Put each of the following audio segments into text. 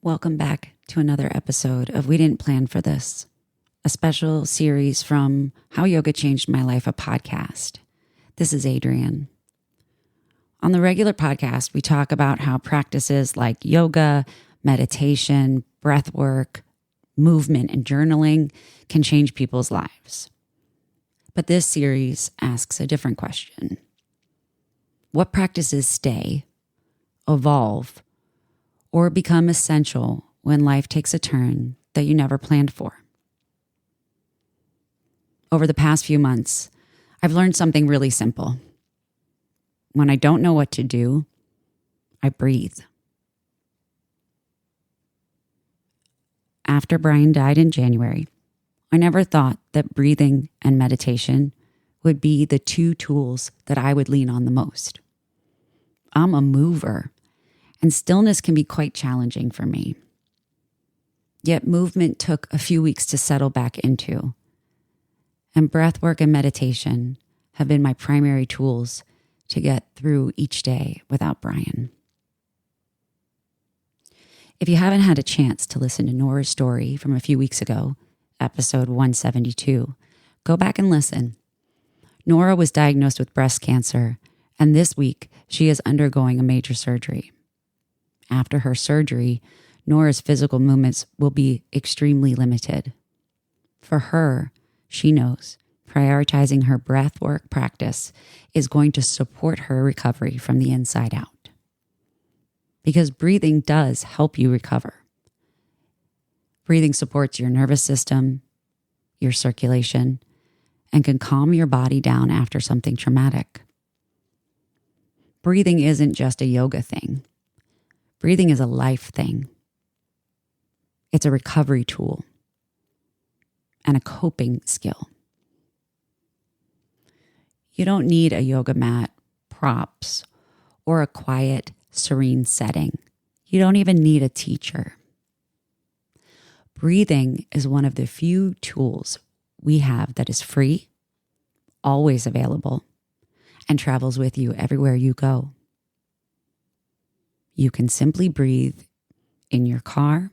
Welcome back to another episode of We Didn't Plan for This, a special series from How Yoga Changed My Life, a podcast. This is Adrienne. On the regular podcast, we talk about how practices like yoga, meditation, breath work, movement, and journaling can change people's lives. But this series asks a different question. What practices stay, evolve, or become essential when life takes a turn that you never planned for? Over the past few months, I've learned something really simple. When I don't know what to do, I breathe. After Brian died in January, I never thought that breathing and meditation would be the two tools that I would lean on the most. I'm a mover, and stillness can be quite challenging for me. Yet movement took a few weeks to settle back into. And breathwork and meditation have been my primary tools to get through each day without Brian. If you haven't had a chance to listen to Nora's story from a few weeks ago, episode 172, go back and listen. Nora was diagnosed with breast cancer, and this week she is undergoing a major surgery. After her surgery, Nora's physical movements will be extremely limited. For her, she knows prioritizing her breathwork practice is going to support her recovery from the inside out. Because breathing does help you recover. Breathing supports your nervous system, your circulation, and can calm your body down after something traumatic. Breathing isn't just a yoga thing. Breathing is a life thing. It's a recovery tool and a coping skill. You don't need a yoga mat, props, or a quiet, serene setting. You don't even need a teacher. Breathing is one of the few tools we have that is free, always available, and travels with you everywhere you go. You can simply breathe in your car,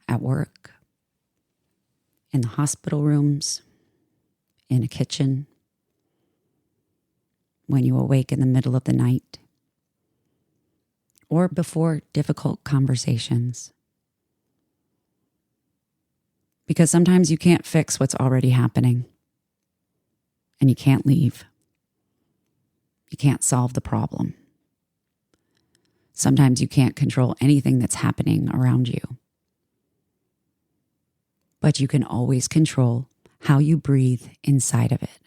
at work, in the hospital rooms, in a kitchen, when you awake in the middle of the night, or before difficult conversations. Because sometimes you can't fix what's already happening, and you can't leave. You can't solve the problem. Sometimes you can't control anything that's happening around you. But you can always control how you breathe inside of it.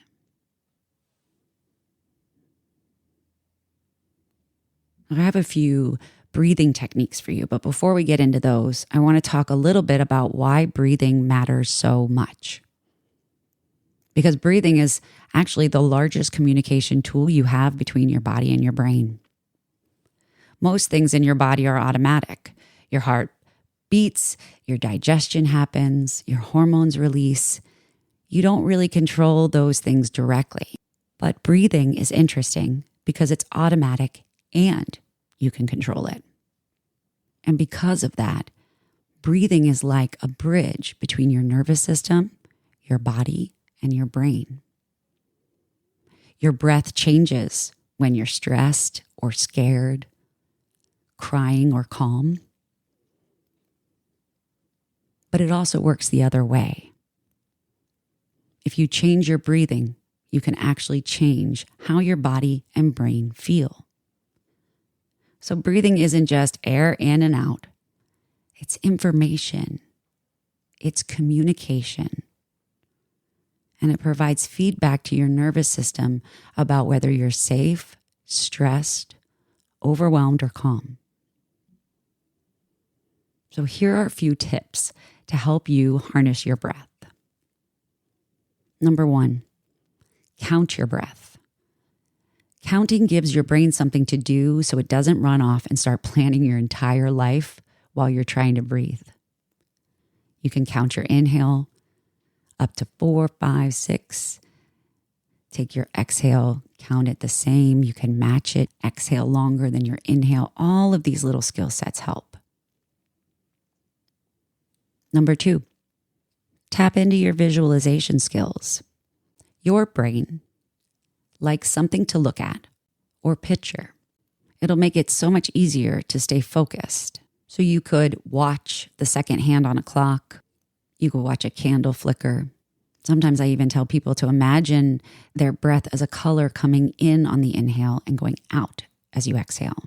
I have a few breathing techniques for you, but before we get into those, I want to talk a little bit about why breathing matters so much. Because breathing is actually the largest communication tool you have between your body and your brain. Most things in your body are automatic. Your heart beats, your digestion happens, your hormones release. You don't really control those things directly. But breathing is interesting because it's automatic and you can control it. And because of that, breathing is like a bridge between your nervous system, your body, and your brain. Your breath changes when you're stressed or scared, crying or calm. But it also works the other way. If you change your breathing, you can actually change how your body and brain feel. So breathing isn't just air in and out. It's information. It's communication. And it provides feedback to your nervous system about whether you're safe, stressed, overwhelmed, or calm. So here are a few tips to help you harness your breath. Number 1, count your breath. Counting gives your brain something to do so it doesn't run off and start planning your entire life while you're trying to breathe. You can count your inhale up to 4, 5, 6. Take your exhale, count it the same. You can match it, exhale longer than your inhale. All of these little skill sets help. Number 2, tap into your visualization skills. Your brain likes something to look at or picture. It'll make it so much easier to stay focused. So you could watch the second hand on a clock. You could watch a candle flicker. Sometimes I even tell people to imagine their breath as a color coming in on the inhale and going out as you exhale.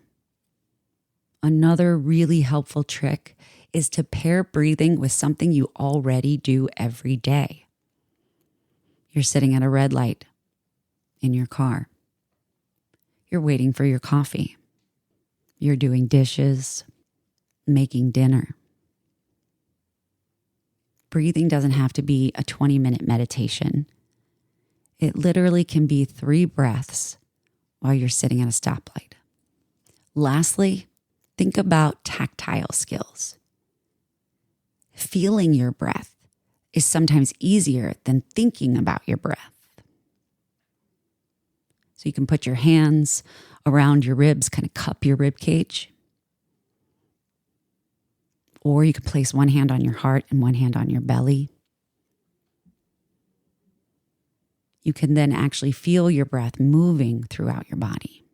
Another really helpful trick is to pair breathing with something you already do every day. You're sitting at a red light in your car. You're waiting for your coffee. You're doing dishes, making dinner. Breathing doesn't have to be a 20-minute meditation. It literally can be 3 breaths while you're sitting at a stoplight. Lastly, think about tactile skills. Feeling your breath is sometimes easier than thinking about your breath. So you can put your hands around your ribs, kind of cup your rib cage. Or you can place one hand on your heart and one hand on your belly. You can then actually feel your breath moving throughout your body.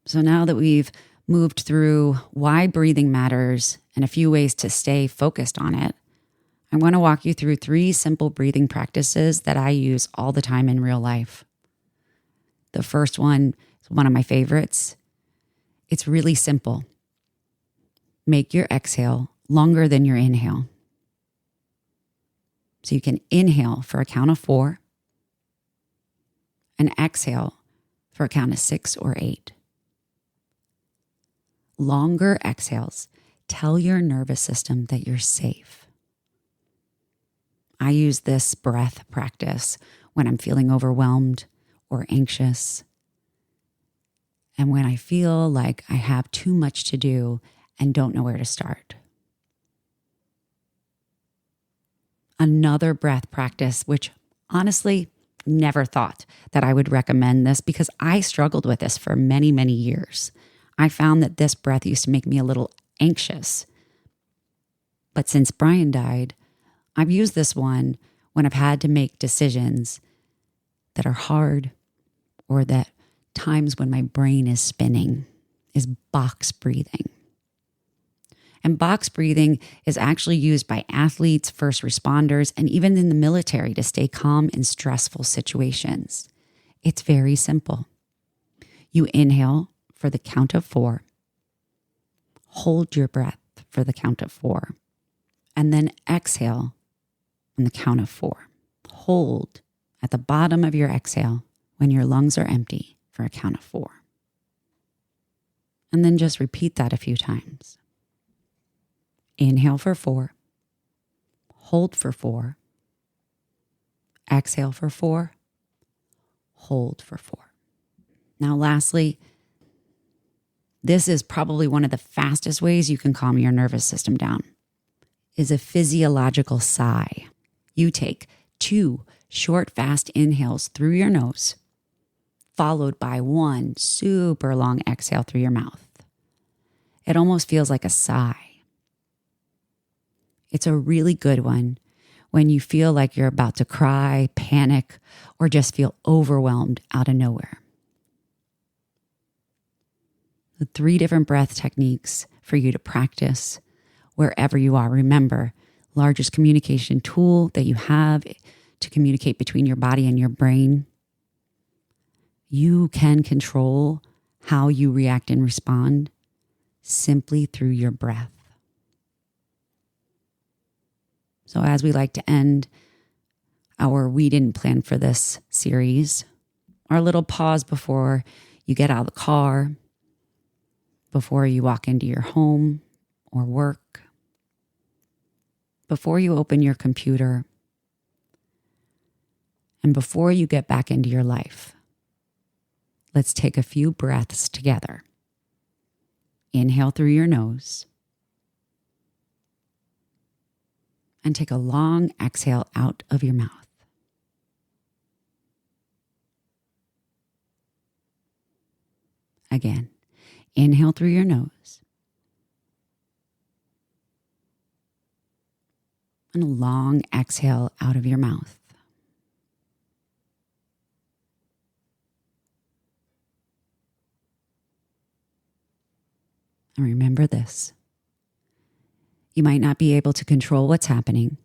So now that we've moved through why breathing matters and a few ways to stay focused on it, I want to walk you through 3 simple breathing practices that I use all the time in real life. The first one is one of my favorites. It's really simple. Make your exhale longer than your inhale. So you can inhale for a count of 4 and exhale for a count of 6 or 8. Longer exhales tell your nervous system that you're safe. I use this breath practice when I'm feeling overwhelmed or anxious, and when I feel like I have too much to do and don't know where to start. Another breath practice, which honestly, never thought that I would recommend this because I struggled with this for many, many years. I found that this breath used to make me a little anxious. But since Brian died, I've used this one when I've had to make decisions that are hard or that times when my brain is spinning, is box breathing. And box breathing is actually used by athletes, first responders, and even in the military to stay calm in stressful situations. It's very simple. You inhale for the count of 4. Hold your breath for the count of 4. And then exhale on the count of 4. Hold at the bottom of your exhale when your lungs are empty for a count of 4. And then just repeat that a few times. Inhale for 4. Hold for 4. Exhale for 4. Hold for 4. Now, lastly, this is probably one of the fastest ways you can calm your nervous system down, is a physiological sigh. You take 2 short, fast inhales through your nose, followed by 1 super long exhale through your mouth. It almost feels like a sigh. It's a really good one when you feel like you're about to cry, panic, or just feel overwhelmed out of nowhere. The 3 different breath techniques for you to practice wherever you are. Remember, largest communication tool that you have to communicate between your body and your brain. You can control how you react and respond simply through your breath. So as we like to end our We Didn't Plan for This series, our little pause before you get out of the car, before you walk into your home or work, before you open your computer, and before you get back into your life. Let's take a few breaths together. Inhale through your nose. And take a long exhale out of your mouth. Again, inhale through your nose. And a long exhale out of your mouth. And remember this. You might not be able to control what's happening.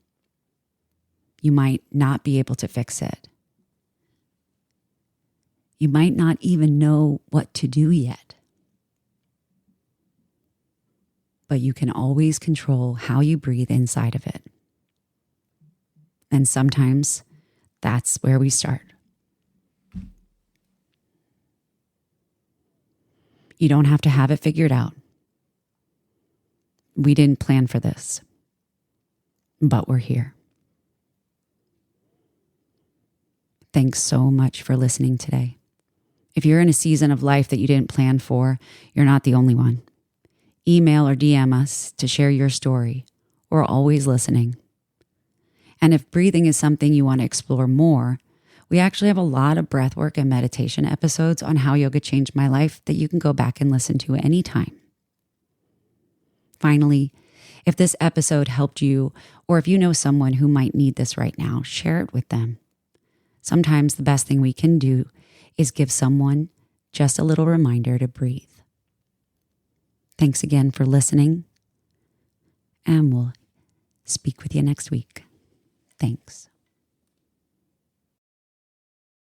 You might not be able to fix it. You might not even know what to do yet. But you can always control how you breathe inside of it. And sometimes that's where we start. You don't have to have it figured out. We didn't plan for this, but we're here. Thanks so much for listening today. If you're in a season of life that you didn't plan for, you're not the only one. Email or DM us to share your story. We're always listening. And if breathing is something you want to explore more, we actually have a lot of breathwork and meditation episodes on how yoga changed my life that you can go back and listen to anytime. Finally, if this episode helped you, or if you know someone who might need this right now, share it with them. Sometimes the best thing we can do is give someone just a little reminder to breathe. Thanks again for listening, and we'll speak with you next week. Thanks.